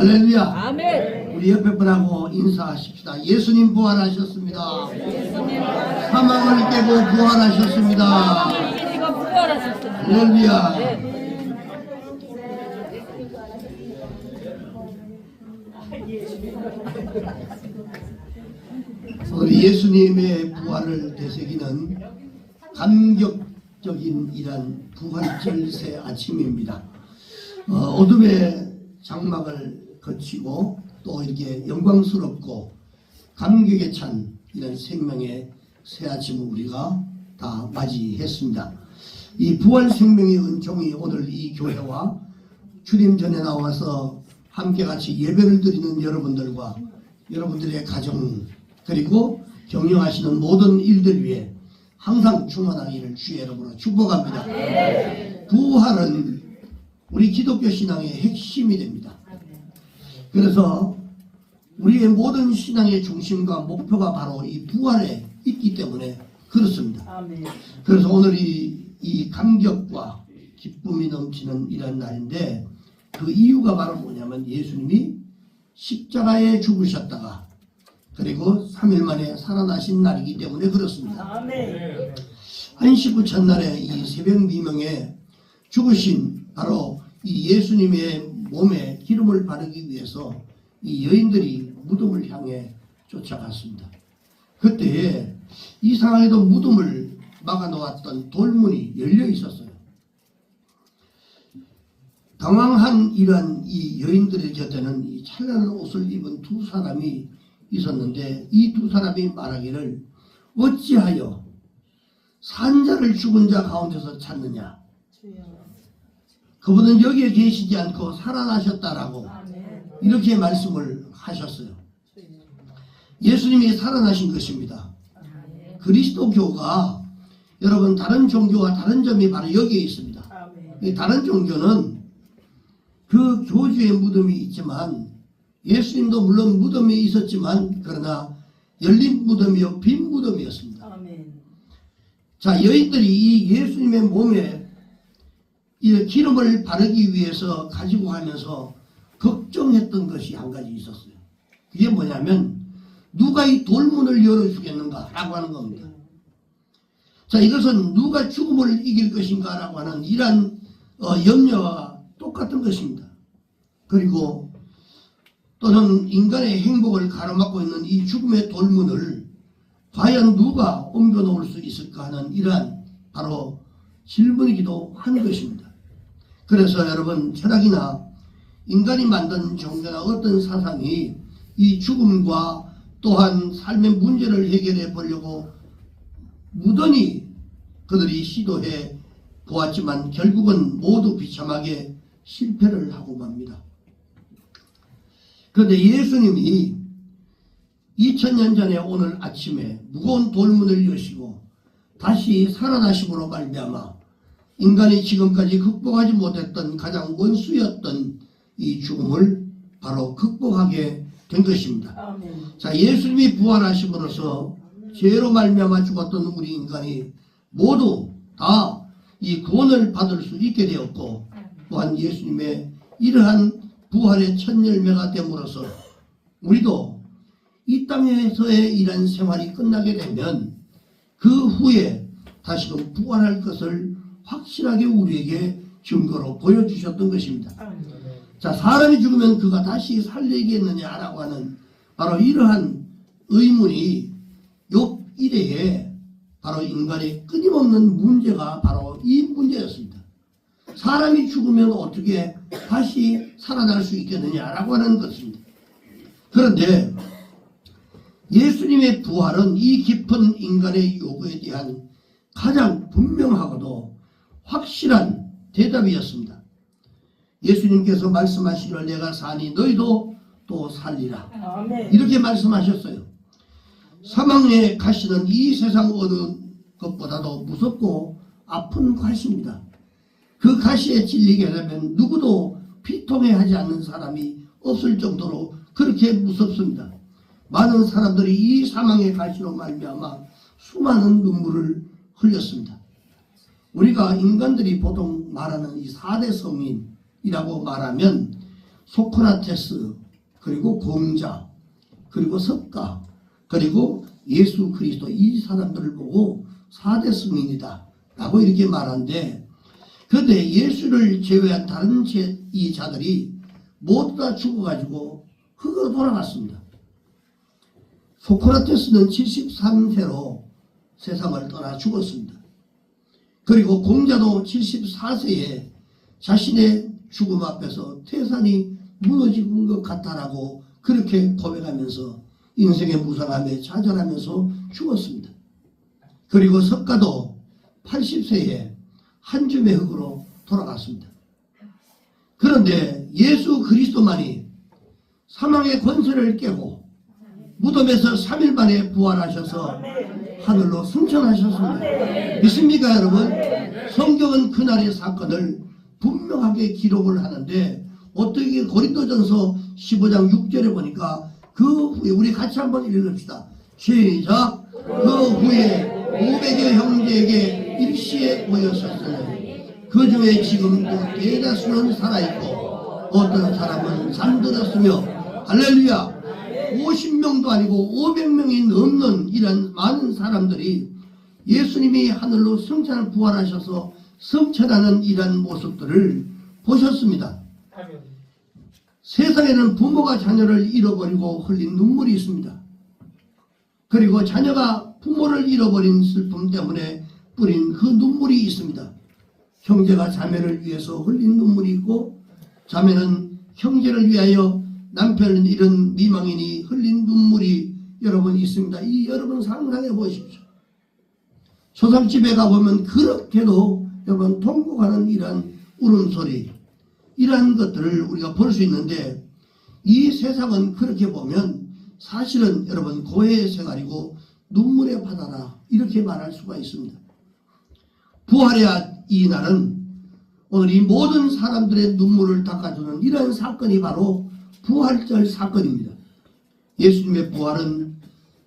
할렐루야. 아멘. 우리 옆에 분하고 인사하십시다. 예수님 부활하셨습니다. 사망을 깨고 부활하셨습니다. 예수가 부활하셨습니다. 할렐루야. 네. 우리 예수님의 부활을 되새기는 감격적인 이런 부활절 새 아침입니다. 어둠의 장막을 거치고 또 이렇게 영광스럽고 감격에 찬 이런 생명의 새 아침을 우리가 다 맞이했습니다. 이 부활 생명의 은총이 오늘 이 교회와 주님 전에 나와서 함께 같이 예배를 드리는 여러분들과 여러분들의 가정 그리고 경영하시는 모든 일들 위해 항상 충만하기를 주의 이름으로 축복합니다. 부활은 우리 기독교 신앙의 핵심이 됩니다. 그래서 우리의 모든 신앙의 중심과 목표가 바로 이 부활에 있기 때문에 그렇습니다. 그래서 오늘 이 감격과 기쁨이 넘치는 이런 날인데 그 이유가 바로 뭐냐면 예수님이 십자가에 죽으셨다가 그리고 3일 만에 살아나신 날이기 때문에 그렇습니다. 안식 후 첫날에 이 새벽 미명에 죽으신 바로 이 예수님의 몸에 기름을 바르기 위해서 이 여인들이 무덤을 향해 쫓아갔습니다. 그때 이상하게도 무덤을 막아놓았던 돌문이 열려 있었어요. 당황한 이러한 이 여인들의 곁에는 이 찬란한 옷을 입은 두 사람이 있었는데 이 두 사람이 말하기를 어찌하여 산자를 죽은 자 가운데서 찾느냐. 그분은 여기에 계시지 않고 살아나셨다라고 이렇게 말씀을 하셨어요. 예수님이 살아나신 것입니다. 그리스도교가 여러분 다른 종교와 다른 점이 바로 여기에 있습니다. 다른 종교는 그 교주의 무덤이 있지만 예수님도 물론 무덤이 있었지만 그러나 열린 무덤이요 빈 무덤이었습니다. 자, 여인들이 이 예수님의 몸에 이 기름을 바르기 위해서 가지고 가면서 걱정했던 것이 한 가지 있었어요. 그게 뭐냐면 누가 이 돌문을 열어주겠는가 라고 하는 겁니다. 자, 이것은 누가 죽음을 이길 것인가 라고 하는 이러한 염려와 똑같은 것입니다. 그리고 또는 인간의 행복을 가로막고 있는 이 죽음의 돌문을 과연 누가 옮겨 놓을 수 있을까 하는 이러한 바로 질문이기도 한 것입니다. 그래서 여러분 철학이나 인간이 만든 종교나 어떤 사상이 이 죽음과 또한 삶의 문제를 해결해 보려고 무던히 그들이 시도해 보았지만 결국은 모두 비참하게 실패를 하고 맙니다. 그런데 예수님이 2000년 전에 오늘 아침에 무거운 돌문을 여시고 다시 살아나심으로 말미암아 인간이 지금까지 극복하지 못했던 가장 원수였던 이 죽음을 바로 극복하게 된 것입니다. 자, 예수님이 부활하심으로써 죄로 말미암아 죽었던 우리 인간이 모두 다 이 구원을 받을 수 있게 되었고 또한 예수님의 이러한 부활의 첫 열매가 됨으로써 우리도 이 땅에서의 이런 생활이 끝나게 되면 그 후에 다시금 부활할 것을 확실하게 우리에게 증거로 보여주셨던 것입니다. 자, 사람이 죽으면 그가 다시 살리겠느냐라고 하는 바로 이러한 의문이 욥 이래에 바로 인간의 끊임없는 문제가 바로 이 문제였습니다. 사람이 죽으면 어떻게 다시 살아날 수 있겠느냐라고 하는 것입니다. 그런데 예수님의 부활은 이 깊은 인간의 요구에 대한 가장 분명하고도 확실한 대답이었습니다. 예수님께서 말씀하시기를 내가 사니 너희도 또 살리라. 이렇게 말씀하셨어요. 사망에 가시는 이 세상 어느 것보다도 무섭고 아픈 가시입니다. 그 가시에 찔리게 되면 누구도 피통해하지 않는 사람이 없을 정도로 그렇게 무섭습니다. 많은 사람들이 이 사망의 가시로 말미암아 수많은 눈물을 흘렸습니다. 우리가 인간들이 보통 말하는 이 4대 성인이라고 말하면 소크라테스, 그리고 공자, 그리고 석가, 그리고 예수 그리스도, 이 사람들을 보고 4대 승인이다 라고 이렇게 말하는데, 그런데 예수를 제외한 다른 이 자들이 모두 다 죽어가지고 흙으로 돌아갔습니다. 소크라테스는 73세로 세상을 떠나 죽었습니다. 그리고 공자도 74세에 자신의 죽음 앞에서 태산이 무너진 것 같다라고 그렇게 고백하면서 인생의 무상함에 좌절하면서 죽었습니다. 그리고 석가도 80세에 한 줌의 흙으로 돌아갔습니다. 그런데 예수 그리스도만이 사망의 권세를 깨고 무덤에서 3일 만에 부활하셔서 하늘로 승천하셨습니다. 믿습니까 여러분? 성경은 그날의 사건을 분명하게 기록을 하는데, 어떻게 고린도전서 15장 6절에 보니까 그 후에, 우리 같이 한번 읽읍시다. 시작. 그 후에 500여 형제에게 일시에 모였었으니 그 중에 지금도 대다수는 살아있고 어떤 사람은 잠들었으며, 할렐루야, 50명도 아니고 500명이 넘는 이런 많은 사람들이 예수님이 하늘로 승천을 부활하셔서 승천하는 이런 모습들을 보셨습니다. 세상에는 부모가 자녀를 잃어버리고 흘린 눈물이 있습니다. 그리고 자녀가 부모를 잃어버린 슬픔 때문에 뿌린 그 눈물이 있습니다. 형제가 자매를 위해서 흘린 눈물이 있고, 자매는 형제를 위하여 남편을 잃은 미망인이 흘린 눈물이 여러분 있습니다. 이 여러분 상상해 보십시오. 초상집에 가보면 그렇게도 여러분 통곡하는 이러한 울음소리, 이러한 것들을 우리가 볼 수 있는데, 이 세상은 그렇게 보면 사실은 여러분 고해의 생활이고 눈물의 바다라 이렇게 말할 수가 있습니다. 부활의 이 날은 오늘 이 모든 사람들의 눈물을 닦아주는 이러한 사건이 바로 부활절 사건입니다. 예수님의 부활은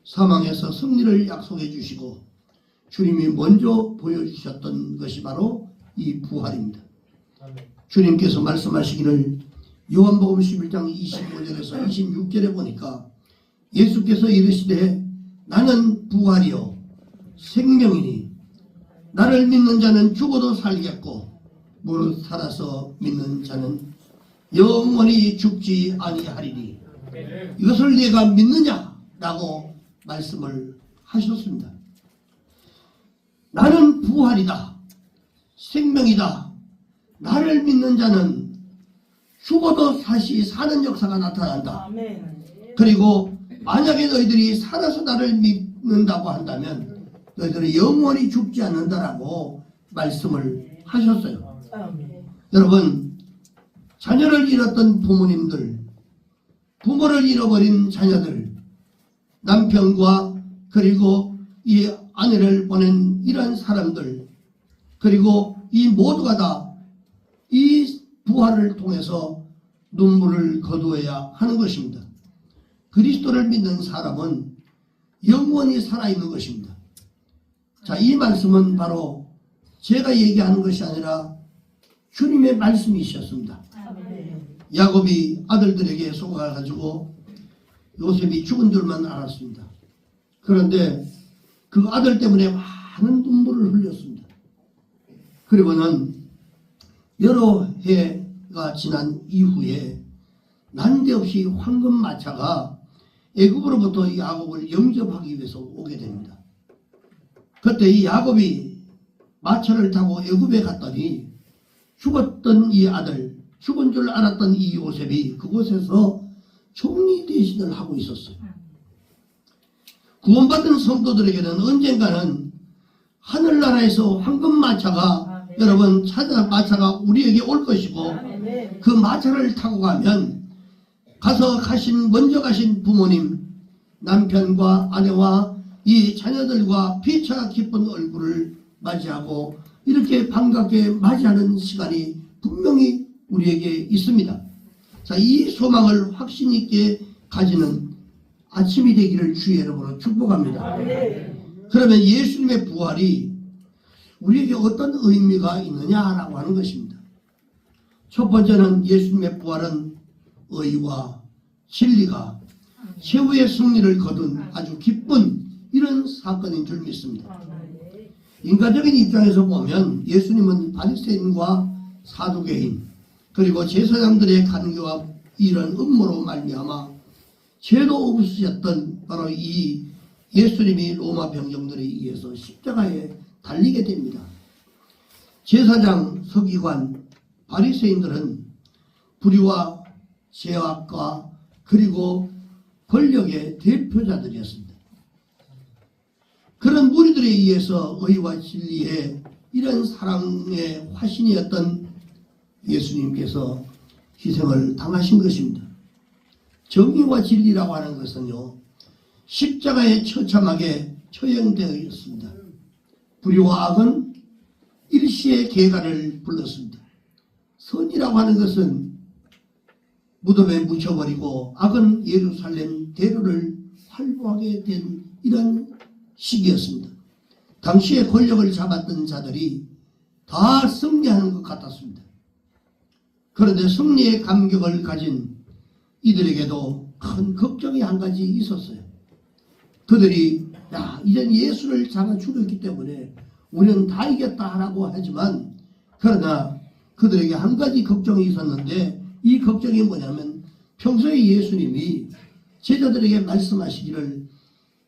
사망에서 승리를 약속해 주시고 주님이 먼저 보여주셨던 것이 바로 이 부활입니다. 주님께서 말씀하시기를 요한복음 11장 25절에서 26절에 보니까 예수께서 이르시되 나는 부활이요 생명이니 나를 믿는 자는 죽어도 살겠고 무릇 살아서 믿는 자는 영원히 죽지 아니하리니, 이것을 내가 믿느냐라고 말씀을 하셨습니다. 나는 부활이다, 생명이다, 나를 믿는 자는 죽어도 다시 사는 역사가 나타난다. 그리고 만약에 너희들이 살아서 나를 믿는다고 한다면 너희들은 영원히 죽지 않는다라고 말씀을 하셨어요. 여러분, 자녀를 잃었던 부모님들, 부모를 잃어버린 자녀들, 남편과 그리고 이 아내를 보낸 이러한 사람들, 그리고 이 모두가 다 이 부활을 통해서 눈물을 거두어야 하는 것입니다. 그리스도를 믿는 사람은 영원히 살아있는 것입니다. 자, 이 말씀은 바로 제가 얘기하는 것이 아니라 주님의 말씀이셨습니다. 야곱이 아들들에게 속아가지고 요셉이 죽은 줄만 알았습니다. 그런데 그 아들 때문에 많은 눈물을 흘렸습니다. 그리고는 여러 해가 지난 이후에 난데없이 황금마차가 애굽으로부터 야곱을 영접하기 위해서 오게 됩니다. 그때 이 야곱이 마차를 타고 애굽에 갔더니 죽었던 이 아들, 죽은 줄 알았던 이 요셉이 그곳에서 총리 대신을 하고 있었어요. 구원받은 성도들에게는 언젠가는 하늘나라에서 황금마차가 여러분 마차가 우리에게 올 것이고, 그 마차를 타고 가면 먼저 가신 부모님, 남편과 아내와 이 자녀들과 피차 깊은 얼굴을 맞이하고 이렇게 반갑게 맞이하는 시간이 분명히 우리에게 있습니다. 자, 이 소망을 확신 있게 가지는 아침이 되기를 주의 이름으로 축복합니다. 그러면 예수님의 부활이 우리에게 어떤 의미가 있느냐라고 하는 것입니다. 첫 번째는 예수님의 부활은 의와 진리가 최후의 승리를 거둔 아주 기쁜 이런 사건인 줄 믿습니다. 인간적인 입장에서 보면 예수님은 바리새인과 사두개인 그리고 제사장들의 간교와 이런 음모로 말미암아 죄도 없으셨던 바로 이 예수님이 로마 병정들에 의해서 십자가에 달리게 됩니다. 제사장, 서기관, 바리새인들은 불의와 죄악과 그리고 권력의 대표자들이었습니다. 그런 무리들에 의해서 의와 진리의 이런 사랑의 화신이었던 예수님께서 희생을 당하신 것입니다. 정의와 진리라고 하는 것은요, 십자가에 처참하게 처형되어 있습니다. 불의와 악은 일시의 계가를 불렀습니다. 선이라고 하는 것은 무덤에 묻혀버리고 악은 예루살렘 대로를 활보하게 된 이런 시기였습니다. 당시에 권력을 잡았던 자들이 다 승리하는 것 같았습니다. 그런데 승리의 감격을 가진 이들에게도 큰 걱정이 한 가지 있었어요. 그들이 이젠 예수를 잡아 죽였기 때문에 우리는 다 이겼다라고 하지만 그러나 그들에게 한 가지 걱정이 있었는데 이 걱정이 뭐냐면 평소에 예수님이 제자들에게 말씀하시기를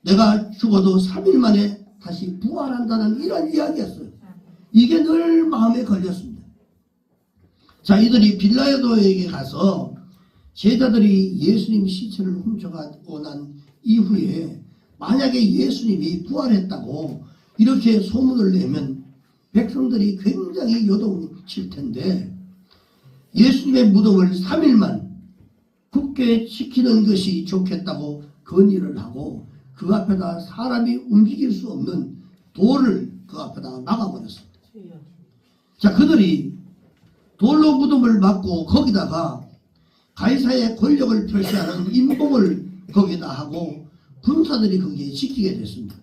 내가 죽어도 3일 만에 다시 부활한다는 이런 이야기였어요. 이게 늘 마음에 걸렸습니다. 자, 이들이 빌라도에게 가서 제자들이 예수님 시체를 훔쳐가고 난 이후에 만약에 예수님이 부활했다고 이렇게 소문을 내면 백성들이 굉장히 요동칠 텐데 예수님의 무덤을 3일만 굳게 지키는 것이 좋겠다고 건의를 하고 그 앞에다 사람이 움직일 수 없는 돌을 그 앞에다 막아버렸습니다. 자, 그들이 돌로 무덤을 막고 거기다가 가이사의 권력을 표시하는 인봉을 거기다 하고 군사들이 거기에 지키게 됐습니다.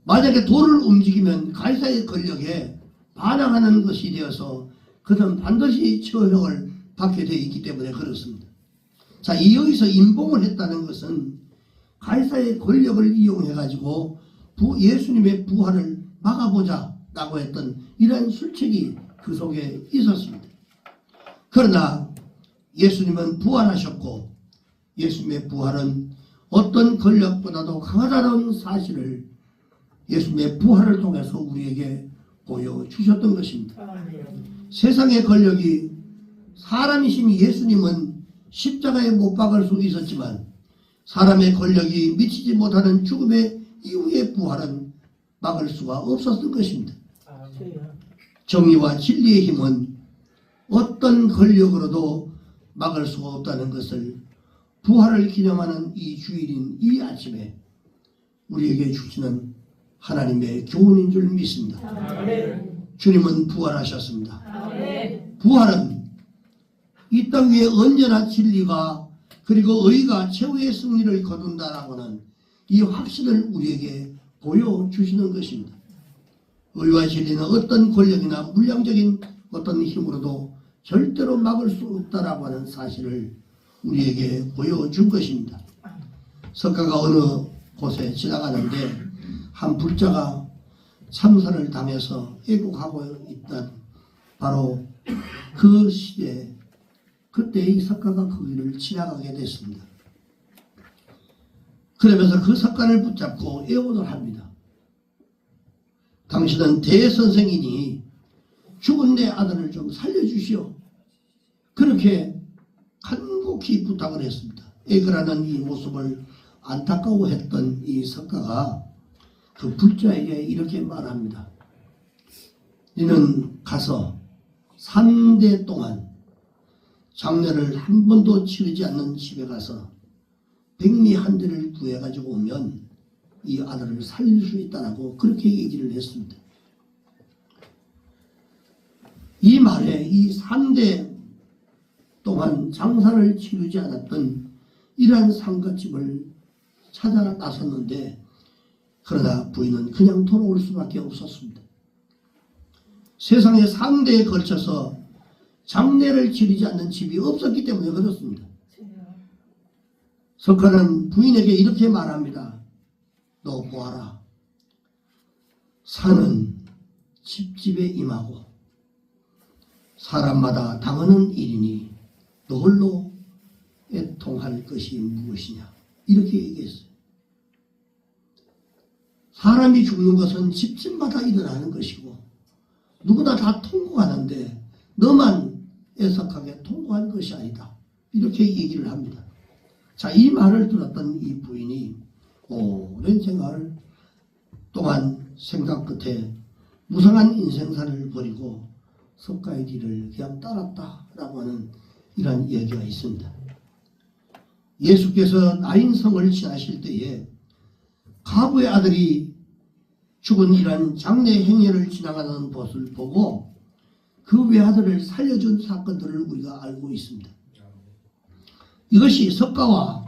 만약에 돌을 움직이면 가이사의 권력에 반항하는 것이 되어서 그는 반드시 처형을 받게 되어 있기 때문에 그렇습니다. 자, 여기서 인봉을 했다는 것은 가이사의 권력을 이용해 가지고 예수님의 부활을 막아보자 라고 했던 이러한 술책이 그 속에 있었습니다. 그러나 예수님은 부활하셨고 예수님의 부활은 어떤 권력보다도 강하다는 사실을 예수님의 부활을 통해서 우리에게 보여주셨던 것입니다. 세상의 권력이 사람이신 예수님은 십자가에 못 박을 수 있었지만 사람의 권력이 미치지 못하는 죽음의 이후의 부활은 막을 수가 없었던 것입니다. 정의와 진리의 힘은 어떤 권력으로도 막을 수가 없다는 것을 부활을 기념하는 이 주일인 이 아침에 우리에게 주시는 하나님의 교훈인 줄 믿습니다. 주님은 부활하셨습니다. 부활은 이 땅 위에 언제나 진리가 그리고 의가 최후의 승리를 거둔다라고는 이 확신을 우리에게 보여주시는 것입니다. 의와 진리는 어떤 권력이나 물량적인 어떤 힘으로도 절대로 막을 수 없다라고 하는 사실을 우리에게 보여준 것입니다. 석가가 어느 곳에 지나가는데 한 불자가 참사를 당해서 애국하고 있던 바로 그 시대에 그때 이 석가가 거기를 지나가게 됐습니다. 그러면서 그 석가를 붙잡고 애원을 합니다. 당신은 대선생이니 죽은 내 아들을 좀 살려주시오. 그렇게 간곡히 부탁을 했습니다. 애걸하는 이 모습을 안타까워했던 이 석가가 그 불자에게 이렇게 말합니다. 너는 가서 3대 동안 장례를 한 번도 치르지 않는 집에 가서 백미 한 대를 구해가지고 오면 이 아들을 살릴 수 있다라고 그렇게 얘기를 했습니다. 이 말에 이 3대 동안 장사를 치르지 않았던 이러한 상갓집을 찾아 나섰는데 그러나 부인은 그냥 돌아올 수밖에 없었습니다. 세상에 3대에 걸쳐서 장례를 치르지 않는 집이 없었기 때문에 그렇습니다. 석가는 부인에게 이렇게 말합니다. 너 보아라. 산은 집집에 임하고 사람마다 당하는 일이니 너 홀로 애통할 것이 무엇이냐. 이렇게 얘기했어요. 사람이 죽는 것은 집집마다 일어나는 것이고 누구나 다 통고하는데 너만 애석하게 통고한 것이 아니다. 이렇게 얘기를 합니다. 자, 이 말을 들었던 이 부인이 오랜 생활 동안 생각 끝에 무성한 인생사를 버리고 석가의 길을 그냥 따랐다라고 하는 이런 얘기가 있습니다. 예수께서 나인성을 지나실 때에 가부의 아들이 죽은 이런 장례 행렬을 지나가는 것을 보고 그 외아들을 살려준 사건들을 우리가 알고 있습니다. 이것이 석가와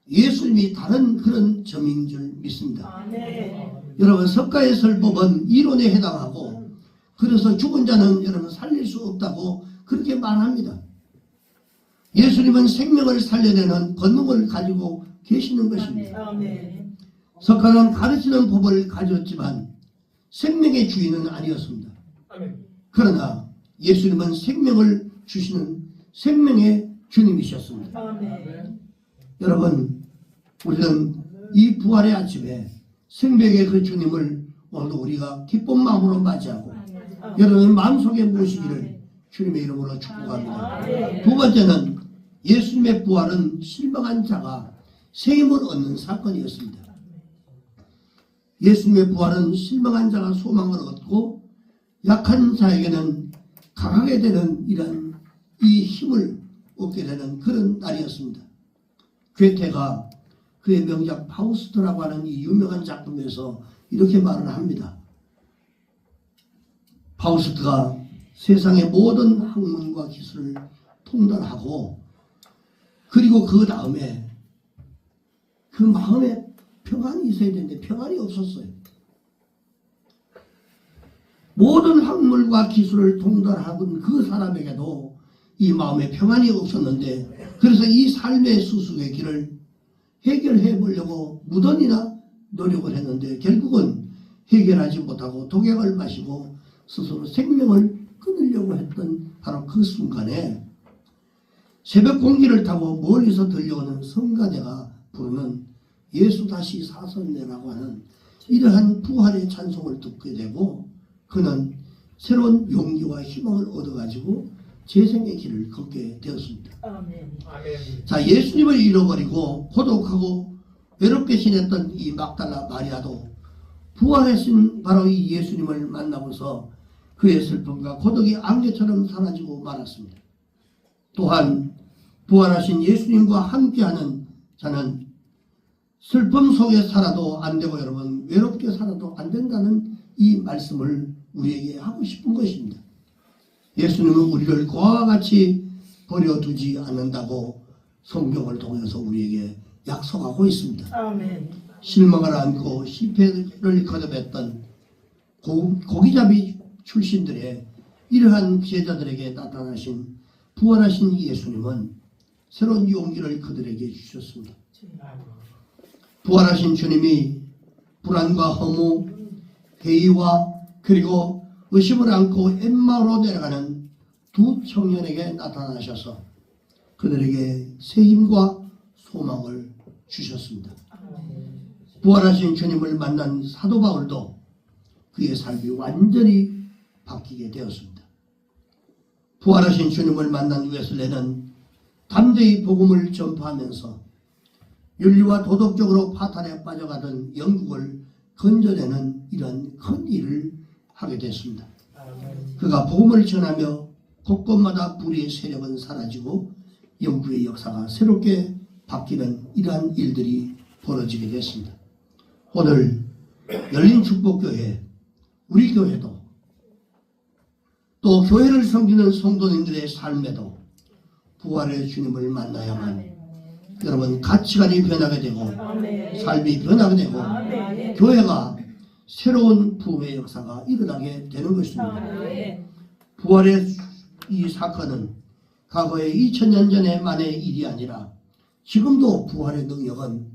예수님이 다른 그런 점인 줄 믿습니다. 여러분, 석가의 설법은 이론에 해당하고 그래서 죽은 자는 여러분 살릴 수 없다고 그렇게 말합니다. 예수님은 생명을 살려내는 권능을 가지고 계시는 것입니다. 석가는 가르치는 법을 가졌지만 생명의 주인은 아니었습니다. 그러나 예수님은 생명을 주시는 생명의 주님이셨습니다. 여러분, 우리는 이 부활의 아침에 생명의 그 주님을 오늘도 우리가 기쁜 마음으로 맞이하고 여러분 마음속에 모시기를 주님의 이름으로 축복합니다. 두 번째는 예수님의 부활은 실망한 자가 새 힘을 얻는 사건이었습니다. 예수님의 부활은 실망한 자가 소망을 얻고 약한 자에게는 강하게 되는 이런 이 힘을 얻게 되는 그런 날이었습니다. 괴테가 그의 명작 파우스트라고 하는 이 유명한 작품에서 이렇게 말을 합니다. 파우스트가 세상의 모든 학문과 기술을 통달하고 그리고 그 다음에 그 마음에 평안이 있어야 되는데 평안이 없었어요. 모든 학문과 기술을 통달하던 그 사람에게도 이 마음에 평안이 없었는데 그래서 이 삶의 수수의 길을 해결해 보려고 무던히나 노력을 했는데 결국은 해결하지 못하고 독약을 마시고 스스로 생명을 끊으려고 했던 바로 그 순간에 새벽 공기를 타고 멀리서 들려오는 성가대가 부르는 예수 다시 사선내라고 하는 이러한 부활의 찬송을 듣게 되고 그는 새로운 용기와 희망을 얻어가지고 재생의 길을 걷게 되었습니다. 자, 예수님을 잃어버리고 고독하고 외롭게 지냈던 이 막달라 마리아도 부활하신 바로 이 예수님을 만나고서 그의 슬픔과 고독이 안개처럼 사라지고 말았습니다. 또한 부활하신 예수님과 함께하는 자는 슬픔 속에 살아도 안 되고 여러분 외롭게 살아도 안 된다는 이 말씀을 우리에게 하고 싶은 것입니다. 예수님은 우리를 그와 같이 버려두지 않는다고 성경을 통해서 우리에게 약속하고 있습니다. 아멘. 실망을 안고 실패를 거듭했던 고기잡이 출신들의 이러한 제자들에게 나타나신 부활하신 예수님은 새로운 용기를 그들에게 주셨습니다. 부활하신 주님이 불안과 허무, 회의와 그리고 의심을 안고 엠마오로 내려가는 두 청년에게 나타나셔서 그들에게 새 힘과 소망을 주셨습니다. 부활하신 주님을 만난 사도 바울도 그의 삶이 완전히 바뀌게 되었습니다. 부활하신 주님을 만난 웨슬레는 담대히 복음을 전파하면서 윤리와 도덕적으로 파탄에 빠져가던 영국을 건져내는 이런 큰 일을 하게 됐습니다. 그가 복음을 전하며 곳곳마다 불의의 세력은 사라지고 영국의 역사가 새롭게 바뀌는 이러한 일들이 벌어지게 됐습니다. 오늘 열린축복교회 우리 교회도 또 교회를 섬기는 성도님들의 삶에도 부활의 주님을 만나야만 여러분 가치관이 변하게 되고 삶이 변하게 되고 교회가 새로운 부흥의 역사가 일어나게 되는 것입니다. 부활의 이 사건은 과거의 2000년 전에만의 일이 아니라 지금도 부활의 능력은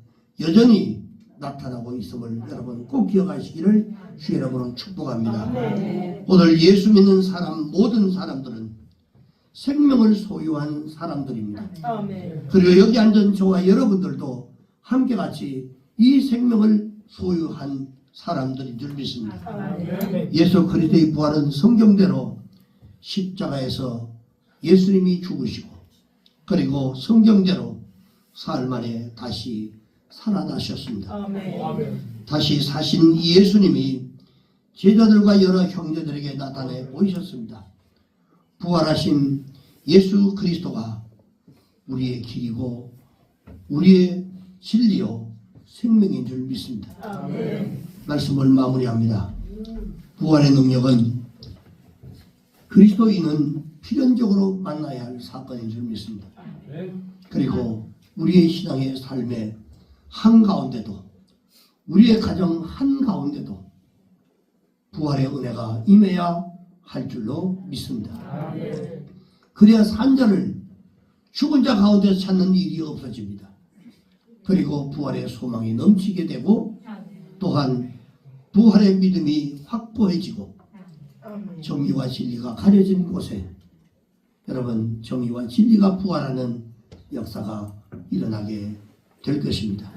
여전히 나타나고 있음을 여러분 꼭 기억하시기를 주 여러분은 축복합니다. 오늘 예수 믿는 사람 모든 사람들은 생명을 소유한 사람들입니다. 그리고 여기 앉은 저와 여러분들도 함께 같이 이 생명을 소유한 사람들인 줄 믿습니다. 예수 그리스도의 부활은 성경대로 십자가에서 예수님이 죽으시고 그리고 성경대로 사흘 만에 다시 살아나셨습니다. 다시 사신 예수님이 제자들과 여러 형제들에게 나타내 보이셨습니다. 부활하신 예수 그리스도가 우리의 길이고 우리의 진리요 생명인 줄 믿습니다. 말씀을 마무리합니다. 부활의 능력은 그리스도인은 필연적으로 만나야 할 사건인 줄 믿습니다. 그리고 우리의 신앙의 삶의 한가운데도 우리의 가정 한가운데도 부활의 은혜가 임해야 할 줄로 믿습니다. 그래야 산자를 죽은 자 가운데 찾는 일이 없어집니다. 그리고 부활의 소망이 넘치게 되고 또한 부활의 믿음이 확고해지고 정의와 진리가 가려진 곳에 여러분 정의와 진리가 부활하는 역사가 일어나게 될 것입니다.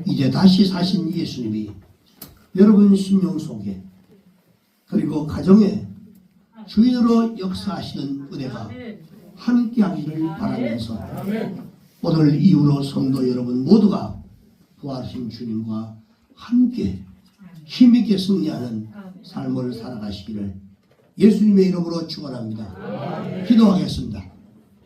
이제 다시 사신 예수님이 여러분 심령 속에 그리고 가정에 주인으로 역사하시는 은혜가 함께하기를 바라면서 오늘 이후로 성도 여러분 모두가 부활하신 주님과 함께 힘있게 승리하는 삶을 살아가시기를 예수님의 이름으로 축원합니다. 기도하겠습니다.